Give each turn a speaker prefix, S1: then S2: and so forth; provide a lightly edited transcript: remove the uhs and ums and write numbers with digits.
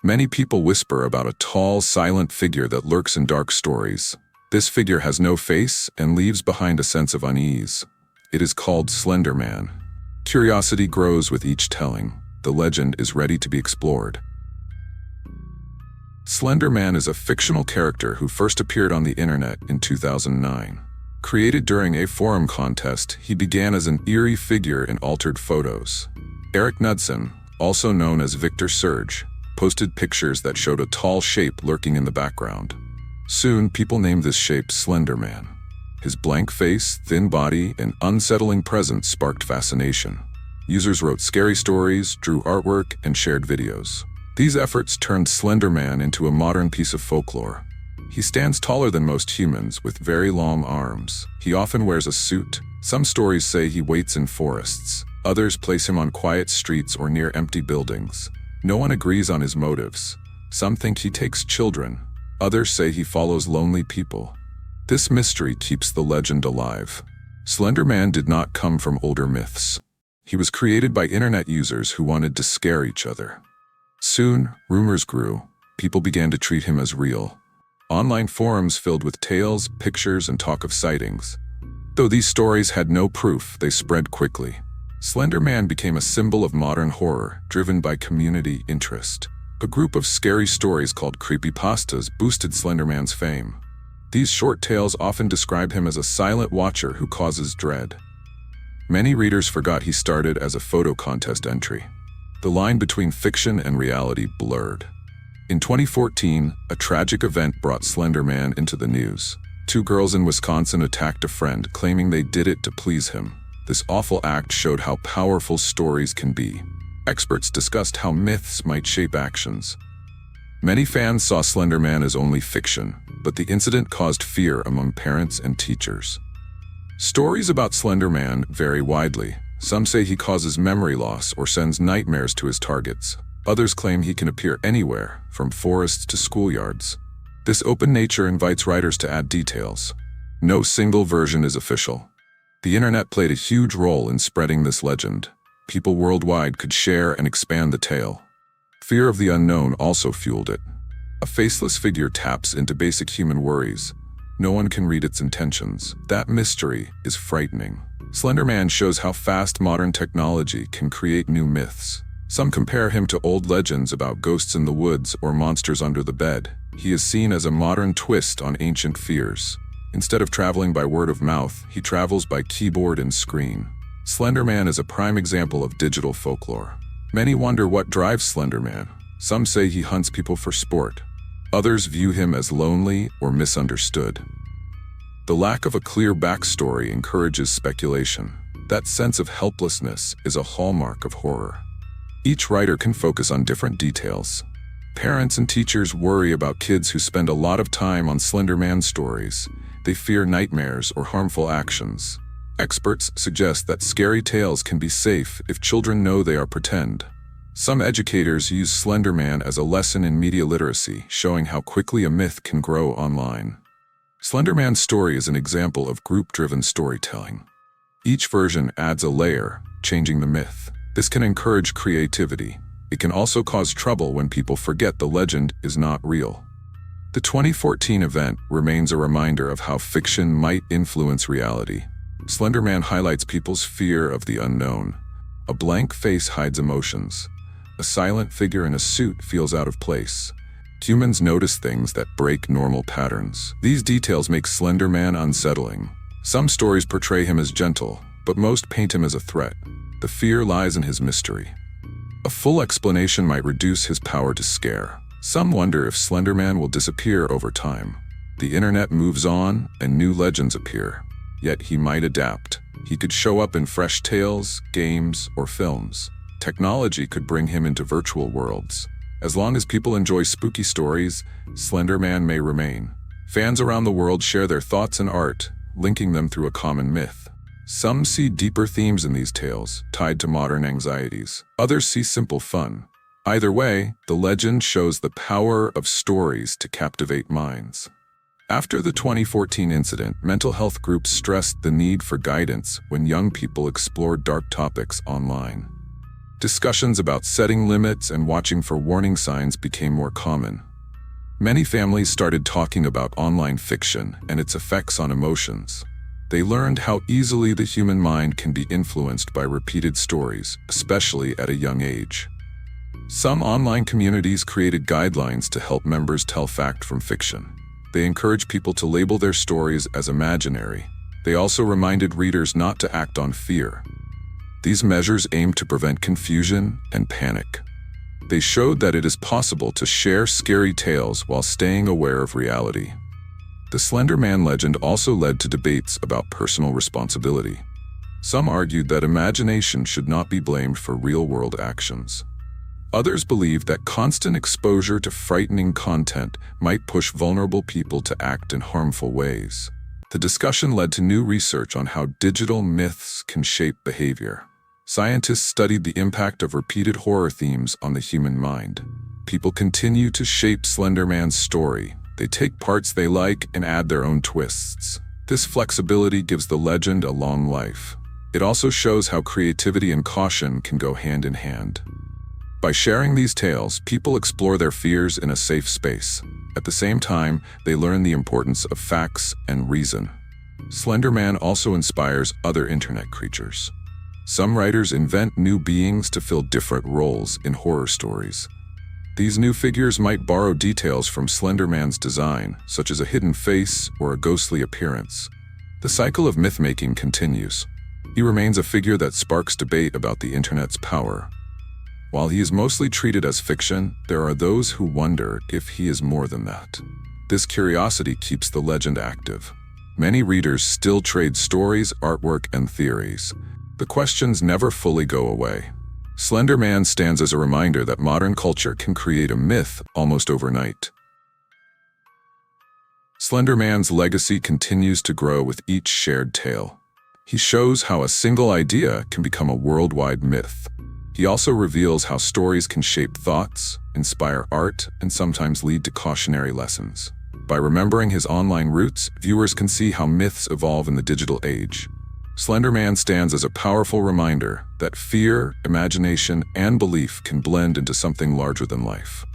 S1: Many people whisper about a tall, silent figure that lurks in dark stories. This figure has no face and leaves behind a sense of unease. It is called Slender Man. Curiosity grows with each telling. The legend is ready to be explored. Slender Man is a fictional character who first appeared on the internet in 2009. Created during a forum contest, he began as an eerie figure in altered photos. Eric Knudsen, also known as Victor Surge, posted pictures that showed a tall shape lurking in the background. Soon, people named this shape Slender Man. His blank face, thin body, and unsettling presence sparked fascination. Users wrote scary stories, drew artwork, and shared videos. These efforts turned Slender Man into a modern piece of folklore. He stands taller than most humans, with very long arms. He often wears a suit. Some stories say he waits in forests. Others place him on quiet streets or near empty buildings. No one agrees on his motives. Some think he takes children. Others say he follows lonely people. This mystery keeps the legend alive. Slender Man did not come from older myths. He was created by internet users who wanted to scare each other. Soon, rumors grew. People began to treat him as real. Online forums filled with tales, pictures, and talk of sightings. Though these stories had no proof, they spread quickly. Slender Man became a symbol of modern horror, driven by community interest. A group of scary stories called creepypastas boosted Slender Man's fame. These short tales often describe him as a silent watcher who causes dread. Many readers forgot he started as a photo contest entry. The line between fiction and reality blurred. In 2014, a tragic event brought Slender Man into the news. 2 girls in Wisconsin attacked a friend, claiming they did it to please him. This awful act showed how powerful stories can be. Experts discussed how myths might shape actions. Many fans saw Slender Man as only fiction, but the incident caused fear among parents and teachers. Stories about Slender Man vary widely. Some say he causes memory loss or sends nightmares to his targets. Others claim he can appear anywhere, from forests to schoolyards. This open nature invites writers to add details. No single version is official. The internet played a huge role in spreading this legend. People worldwide could share and expand the tale. Fear of the unknown also fueled it. A faceless figure taps into basic human worries. No one can read its intentions. That mystery is frightening. Slender Man shows how fast modern technology can create new myths. Some compare him to old legends about ghosts in the woods or monsters under the bed. He is seen as a modern twist on ancient fears. Instead of traveling by word of mouth, he travels by keyboard and screen. Slender Man is a prime example of digital folklore. Many wonder what drives Slender Man. Some say he hunts people for sport. Others view him as lonely or misunderstood. The lack of a clear backstory encourages speculation. That sense of helplessness is a hallmark of horror. Each writer can focus on different details. Parents and teachers worry about kids who spend a lot of time on Slender Man stories. They fear nightmares or harmful actions. Experts suggest that scary tales can be safe if children know they are pretend. Some educators use Slender Man as a lesson in media literacy, showing how quickly a myth can grow online. Slender Man's story is an example of group-driven storytelling. Each version adds a layer, changing the myth. This can encourage creativity. It can also cause trouble when people forget the legend is not real. The 2014 event remains a reminder of how fiction might influence reality. Slender Man highlights people's fear of the unknown. A blank face hides emotions. A silent figure in a suit feels out of place. Humans notice things that break normal patterns. These details make Slender Man unsettling. Some stories portray him as gentle, but most paint him as a threat. The fear lies in his mystery. A full explanation might reduce his power to scare. Some wonder if Slender Man will disappear over time. The internet moves on, and new legends appear. Yet he might adapt. He could show up in fresh tales, games, or films. Technology could bring him into virtual worlds. As long as people enjoy spooky stories, Slender Man may remain. Fans around the world share their thoughts and art, linking them through a common myth. Some see deeper themes in these tales, tied to modern anxieties. Others see simple fun. Either way, the legend shows the power of stories to captivate minds. After the 2014 incident, mental health groups stressed the need for guidance when young people explored dark topics online. Discussions about setting limits and watching for warning signs became more common. Many families started talking about online fiction and its effects on emotions. They learned how easily the human mind can be influenced by repeated stories, especially at a young age. Some online communities created guidelines to help members tell fact from fiction. They encouraged people to label their stories as imaginary. They also reminded readers not to act on fear. These measures aimed to prevent confusion and panic. They showed that it is possible to share scary tales while staying aware of reality. The Slender Man legend also led to debates about personal responsibility. Some argued that imagination should not be blamed for real-world actions. Others believed that constant exposure to frightening content might push vulnerable people to act in harmful ways. The discussion led to new research on how digital myths can shape behavior. Scientists studied the impact of repeated horror themes on the human mind. People continue to shape Slender Man's story. They take parts they like and add their own twists. This flexibility gives the legend a long life. It also shows how creativity and caution can go hand in hand. By sharing these tales, people explore their fears in a safe space. At the same time, they learn the importance of facts and reason. Slender Man also inspires other internet creatures. Some writers invent new beings to fill different roles in horror stories. These new figures might borrow details from Slender Man's design, such as a hidden face or a ghostly appearance. The cycle of myth-making continues. He remains a figure that sparks debate about the internet's power. While he is mostly treated as fiction, there are those who wonder if he is more than that. This curiosity keeps the legend active. Many readers still trade stories, artwork, and theories. The questions never fully go away. Slender Man stands as a reminder that modern culture can create a myth almost overnight. Slender Man's legacy continues to grow with each shared tale. He shows how a single idea can become a worldwide myth. He also reveals how stories can shape thoughts, inspire art, and sometimes lead to cautionary lessons. By remembering his online roots, viewers can see how myths evolve in the digital age. Slender Man stands as a powerful reminder that fear, imagination, and belief can blend into something larger than life.